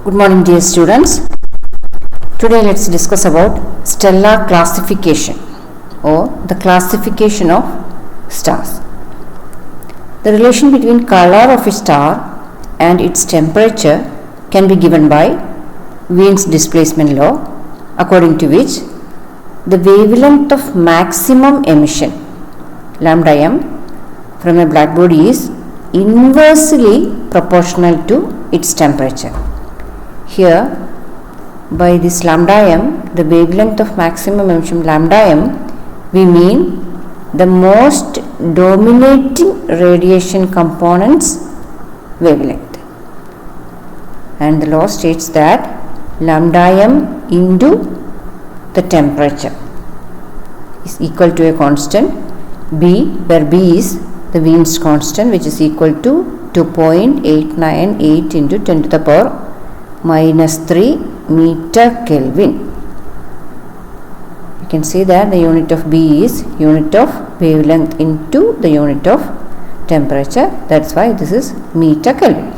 Good morning, dear students. Today let's discuss about stellar classification or the classification of stars. The relation between color of a star and its temperature can be given by Wien's displacement law, according to which the wavelength of maximum emission lambda m from a black body is inversely proportional to its temperature. Here, by this lambda m, the wavelength of maximum emission lambda m, we mean the most dominating radiation component's wavelength. And the law states that lambda m into the temperature is equal to a constant b, where b is the Wien's constant, which is equal to 2.898 into 10 to the power minus 3 meter Kelvin. You can see that the unit of B is unit of wavelength into the unit of temperature. That's why this is meter Kelvin.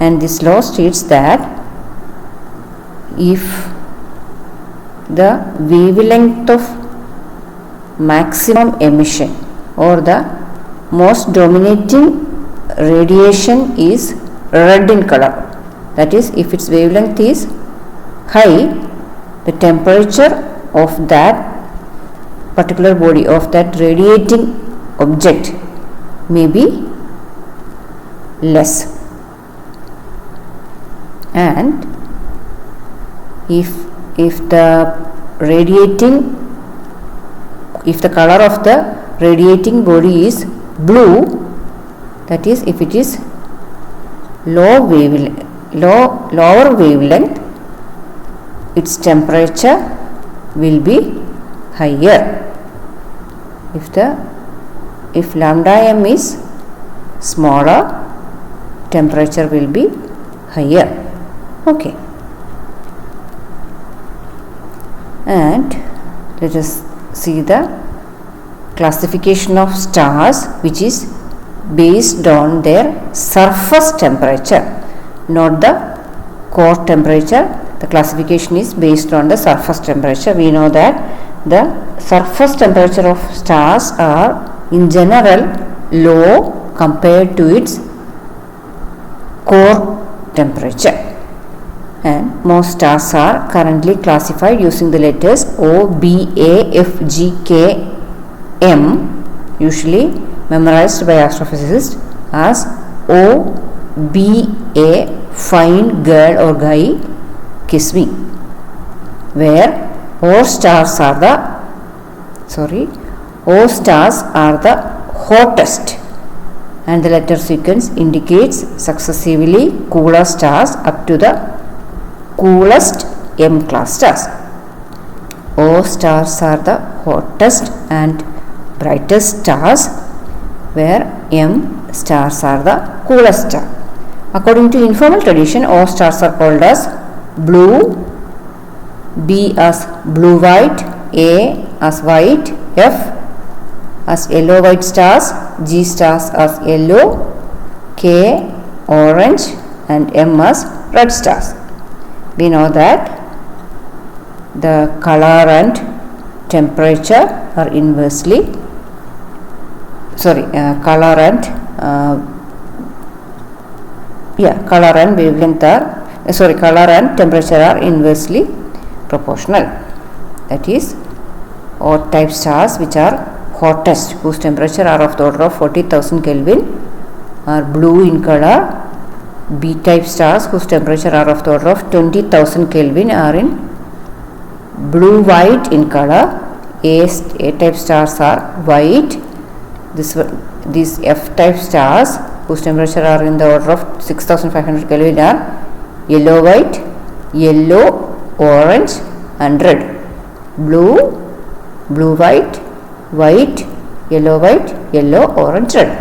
And this law states that if the wavelength of maximum emission or the most dominating radiation is red in color, that is, if its wavelength is high, the temperature of that particular body, of that radiating object, may be less. And if the color of the radiating body is blue, that is, if it is lower wavelength, its temperature will be higher. If lambda m is smaller, temperature will be higher. Okay. And let us see the classification of stars, which is based on their surface temperature, not the core temperature. The classification is based on the surface temperature. We know that the surface temperature of stars are in general low compared to its core temperature. And most stars are currently classified using the letters O, B, A, F, G, K, M, usually memorized by astrophysicists as O, B, A, fine girl or guy, kiss me, where O stars are the hottest, and the letter sequence indicates successively cooler stars up to the coolest M class stars. O stars are the hottest and brightest stars, where M stars are the coolest star. According to informal tradition, O stars are called as blue, B as blue-white, A as white, F as yellow-white stars, G stars as yellow, K orange, and M as red stars. We know that the color and temperature are inversely color and temperature are inversely proportional. That is, odd type stars, which are hottest, whose temperature are of the order of 40,000 Kelvin, are blue in color. B type stars, whose temperature are of the order of 20,000 Kelvin, are in blue-white in color. A type stars are white. These F type stars, whose temperature are in the order of 6,500 Kelvin, are yellow-white, yellow, orange, and red. Blue, blue-white, white, yellow-white, yellow, orange, red.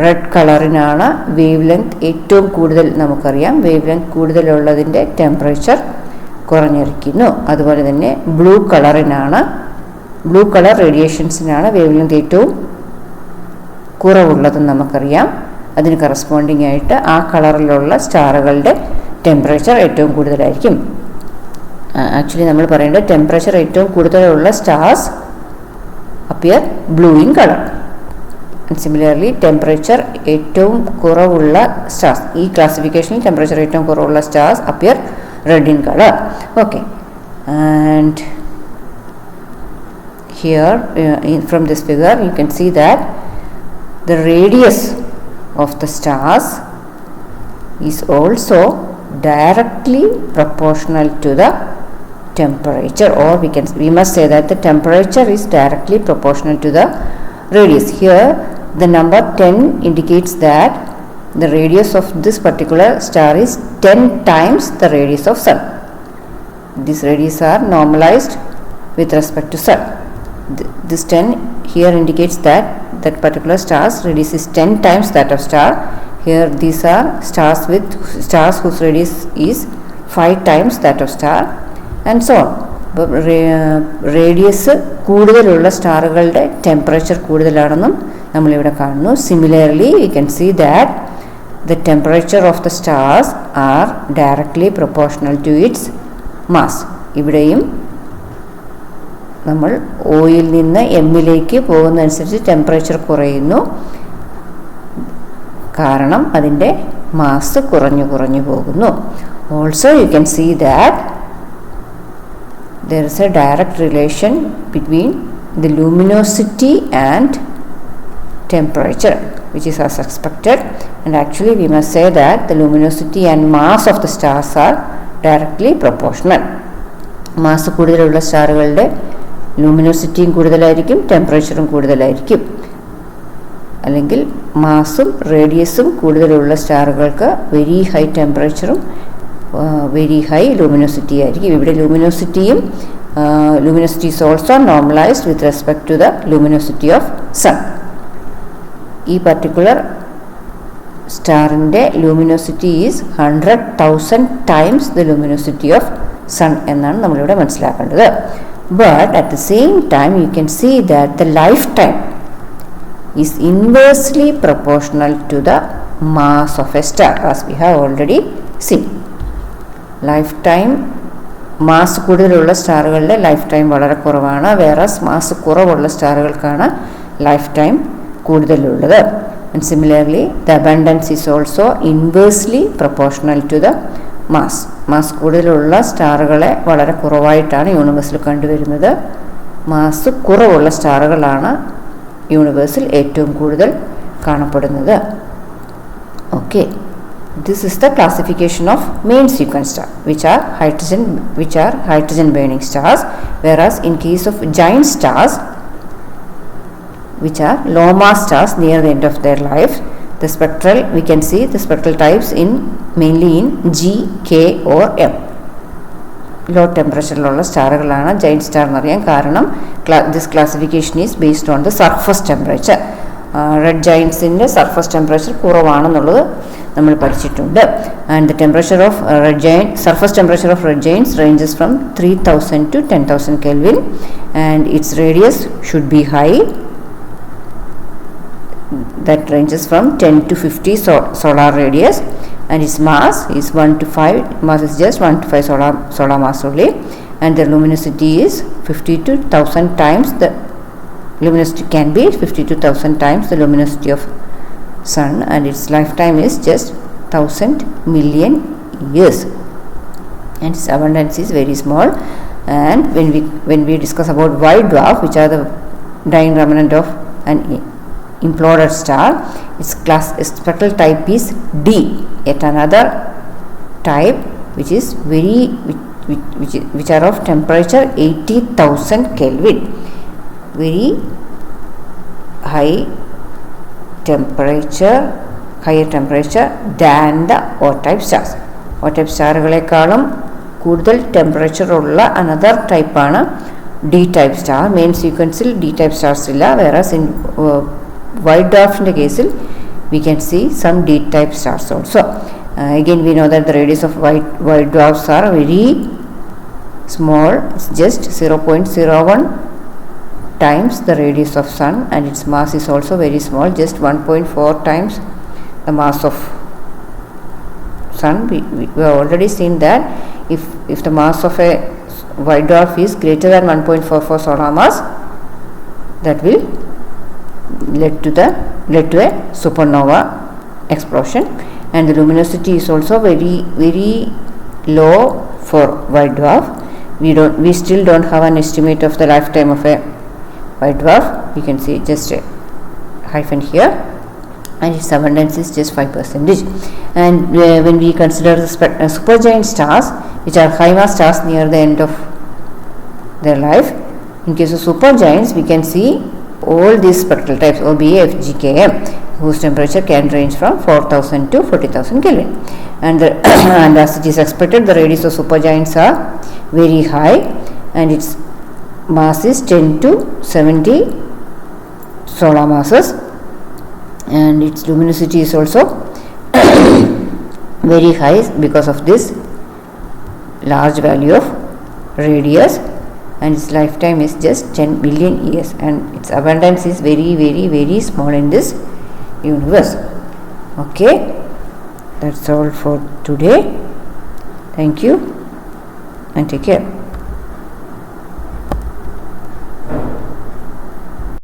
Red കളറിനാണ് wavelength ഏറ്റവും കൂടുതൽ. നമുക്കറിയാം, wavelength കൂടുതലുള്ളതിൻ്റെ temperature കുറഞ്ഞിരിക്കുന്നു. അതുപോലെ തന്നെ blue colour റേഡിയേഷൻസിനാണ് wavelength ഏറ്റവും കുറവുള്ളതെന്ന് നമുക്കറിയാം. അതിന് കറസ്പോണ്ടിങ് ആയിട്ട് ആ കളറിലുള്ള സ്റ്റാറുകളുടെ ടെമ്പറേച്ചർ ഏറ്റവും കൂടുതലായിരിക്കും. ആക്ച്വലി നമ്മൾ പറയേണ്ടത് ടെമ്പറേച്ചർ ഏറ്റവും കൂടുതലുള്ള stars appear blue in colour. Similarly temperature ഏറ്റവും കുറവുള്ള സ്റ്റാർസ്, ഈ ക്ലാസിഫിക്കേഷനിൽ ടെമ്പറേച്ചർ ഏറ്റവും കുറവുള്ള stars appear red in colour. Okay, and here from this figure you can see that the radius of the stars is also directly proportional to the temperature, or we must say that the temperature is directly proportional to the radius. Here the number 10 indicates that the radius of this particular star is 10 times the radius of sun. These radius are normalized with respect to sun. This 10 here indicates that that particular star's radius is 10 times that of star. Here these are stars whose radius is 5 times that of star, and so on. Radius കൂടുതലുള്ള സ്റ്റാറുകളുടെ temperature കൂടുതലാണെന്നും നമ്മളിവിടെ കാണുന്നു. Similarly you can see that the temperature of the stars are directly proportional to its mass. ഇവിടെയും നമ്മൾ ഒയിൽ നിന്ന് എമ്മിലേക്ക് പോകുന്നതനുസരിച്ച് temperature കുറയുന്നു, കാരണം അതിൻ്റെ മാസ് കുറഞ്ഞു പോകുന്നു. Also you can see that there is a direct relation between the luminosity and temperature, which is as expected, and actually we must say that the luminosity and mass of the stars are directly proportional. Mass കൂടുതലുള്ള സ്റ്റാറുകളുടെ ലൂമിനോസിറ്റിയും കൂടുതലായിരിക്കും, ടെമ്പറേച്ചറും കൂടുതലായിരിക്കും. അല്ലെങ്കിൽ മാസും റേഡിയസും കൂടുതലുള്ള സ്റ്റാറുകൾക്ക് very high ടെമ്പറേച്ചറും very high luminosity ആയിരിക്കും. ഇവിടെ luminosity is also normalized with respect to the luminosity of sun. ഈ particular സ്റ്റാറിൻ്റെ luminosity is 100,000 times the luminosity of sun എന്നാണ് നമ്മളിവിടെ മനസ്സിലാക്കേണ്ടത്. But at the same time you can see that the lifetime is inversely proportional to the mass of a star, as we have already seen. Lifetime mass കൂടുതലുള്ള സ്റ്റാറുകളുടെ lifetime വളരെ കുറവാണ്, whereas mass കുറവുള്ള സ്റ്റാറുകൾക്കാണ് lifetime കൂടുതലുള്ളത്. And similarly the abundance is also inversely proportional to the mass. Mass കൂടുതലുള്ള സ്റ്റാറുകളെ വളരെ കുറവായിട്ടാണ് യൂണിവേഴ്സിൽ കണ്ടുവരുന്നത്. മാസ് കുറവുള്ള സ്റ്റാറുകളാണ് യൂണിവേഴ്സിൽ ഏറ്റവും കൂടുതൽ കാണപ്പെടുന്നത്. Okay, this is the classification of main sequence star, which are hydrogen burning stars, whereas in case of giant stars, which are low mass stars near the end of their life, the spectral we can see the spectral types mainly in G, K or M. low temperature ഉള്ള സ്റ്റാറുകളാണ് giant star എന്നറിയാം, കാരണം this classification is based on the surface temperature. Red ജയൻസിൻ്റെ surface temperature കുറവാണെന്നുള്ളത് നമ്മൾ പഠിച്ചിട്ടുണ്ട്. And the temperature of surface temperature of red giants ranges from 3000 to 10,000 Kelvin, and its radius should be high, that ranges from 10 to 50 solar radius, and its mass is 1 to 5, mass is just 1 to 5 solar mass only, and the luminosity is 50 to 1000 times the luminosity can be 50 to 1000 times the luminosity of sun, and its lifetime is just 1000 million years, and its abundance is very small. And when we discuss about white dwarf, which are the dying remnant of an imploded star, its spectral type is D, yet another type which is which are of temperature 80,000 Kelvin, very higher temperature than the O-type stars. O-type സ്റ്റാറുകളെക്കാളും കൂടുതൽ ടെമ്പറേച്ചർ ഉള്ള another ടൈപ്പാണ് D-type star. Main സീക്വൻസിൽ D-type stars ഇല്ല, whereas in white ഡ്വാർഫിൻ്റെ കേസിൽ we can see some D-type stars also. Again we know that the radius of white dwarfs are very small, it's just 0.01 times the radius of sun, and its mass is also very small, just 1.4 times the mass of sun, we have already seen that if the mass of a white dwarf is greater than 1.44 solar mass, that will lead to a supernova explosion. And the luminosity is also very, very low for white dwarf. We still don't have an estimate of the lifetime of a white dwarf. We can see just a hyphen here, and its abundance is just 5%. And when we consider the supergiant stars, which are high mass stars near the end of their life, in case of supergiants, we can see all these spectral types OBE, FG, KM, whose temperature can range from 4000 to 40,000 Kelvin. And as it is expected, the radius of supergiants are very high, and its mass is 10 to 70 solar masses, and its luminosity is also very high because of this large value of radius, and its lifetime is just 10 billion years, and its abundance is very, very, very small in this universe. Okay, that's all for today. Thank you and take care.